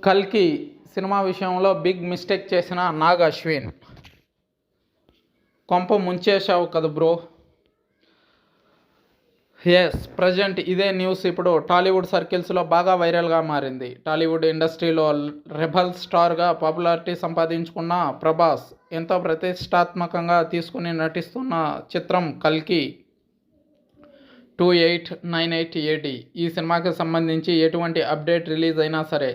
కల్కి సినిమా విషయంలో big mistake చేసిన నాగ్ అశ్విన్. కొంప ముంచేశావు కదా బ్రో. ప్రజెంట్ ఇదే న్యూస్ ఇప్పుడు టాలీవుడ్ సర్కిల్స్లో బాగా వైరల్గా మారింది. టాలీవుడ్ ఇండస్ట్రీలో రెబల్ స్టార్గా పాపులారిటీ సంపాదించుకున్న ప్రభాస్ ఎంతో ప్రతిష్టాత్మకంగా తీసుకుని నటిస్తున్న చిత్రం కల్కి 2898 AD. ఈ సినిమాకి సంబంధించి ఎటువంటి అప్డేట్ రిలీజ్ అయినా సరే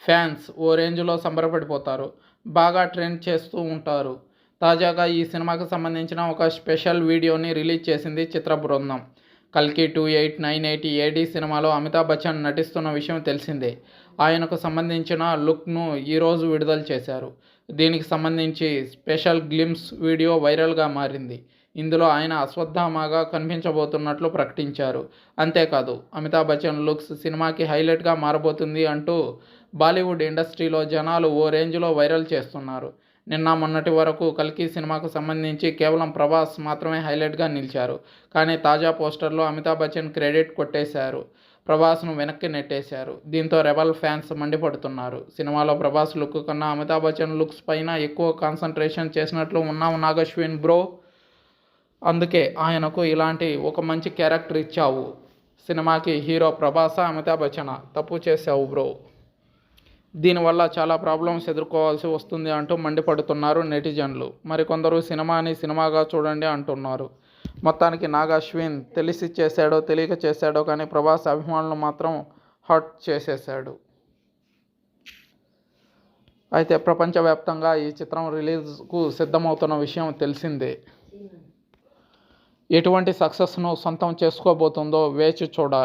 ఫ్యాన్స్ ఓ రేంజ్లో సంబరపడిపోతారు, బాగా ట్రెండ్ చేస్తూ ఉంటారు. తాజాగా ఈ సినిమాకి సంబంధించిన ఒక స్పెషల్ వీడియోని రిలీజ్ చేసింది చిత్ర బృందం. కల్కి 2898 AD సినిమాలో అమితాబ్ బచ్చన్ నటిస్తున్న విషయం తెలిసిందే. ఆయనకు సంబంధించిన లుక్ను ఈరోజు విడుదల చేశారు. దీనికి సంబంధించి స్పెషల్ గ్లిమ్స్ వీడియో వైరల్గా మారింది. ఇందులో ఆయన అశ్వత్థామగా కనిపించబోతున్నట్లు ప్రకటించారు. అంతేకాదు అమితాబ్ బచ్చన్ లుక్స్ సినిమాకి హైలైట్గా మారబోతుంది అంటూ బాలీవుడ్ ఇండస్ట్రీలో జనాలు ఓ రేంజ్లో వైరల్ చేస్తున్నారు. నిన్న మొన్నటి వరకు కల్కి సినిమాకు సంబంధించి కేవలం ప్రభాస్ మాత్రమే హైలైట్గా నిలిచారు. కానీ తాజా పోస్టర్లో అమితాబ్ బచ్చన్ క్రెడిట్ కొట్టేశారు, ప్రభాస్ను వెనక్కి నెట్టేశారు. దీంతో రెబల్ ఫ్యాన్స్ మండిపడుతున్నారు. సినిమాలో ప్రభాస్ లుక్ కన్నా అమితాబ్ బచ్చన్ లుక్స్ పైన ఎక్కువ కాన్సన్ట్రేషన్ చేసినట్లు ఉన్నావు నాగ్ అశ్విన్ బ్రో. అందుకే ఆయనకు ఇలాంటి ఒక మంచి క్యారెక్టర్ ఇచ్చావు. సినిమాకి హీరో ప్రభాసా అమితాబ్ బచ్చనా? తప్పు చేశావు బ్రో. దీనివల్ల చాలా ప్రాబ్లమ్స్ ఎదుర్కోవాల్సి వస్తుంది అంటూ మండిపడుతున్నారు నెటిజన్లు. మరికొందరు సినిమాని సినిమాగా చూడండి అంటున్నారు. మొత్తానికి నాగ్ అశ్విన్ తెలిసి చేశాడో తెలియక చేశాడో కానీ ప్రభాస్ అభిమానులు మాత్రం హర్ట్ చేసేశాడు. అయితే ప్రపంచవ్యాప్తంగా ఈ చిత్రం రిలీజ్కు సిద్ధమవుతున్న విషయం తెలిసిందే. ఎటువంటి సక్సెస్ను సొంతం చేసుకోబోతుందో వేచి చూడాలి.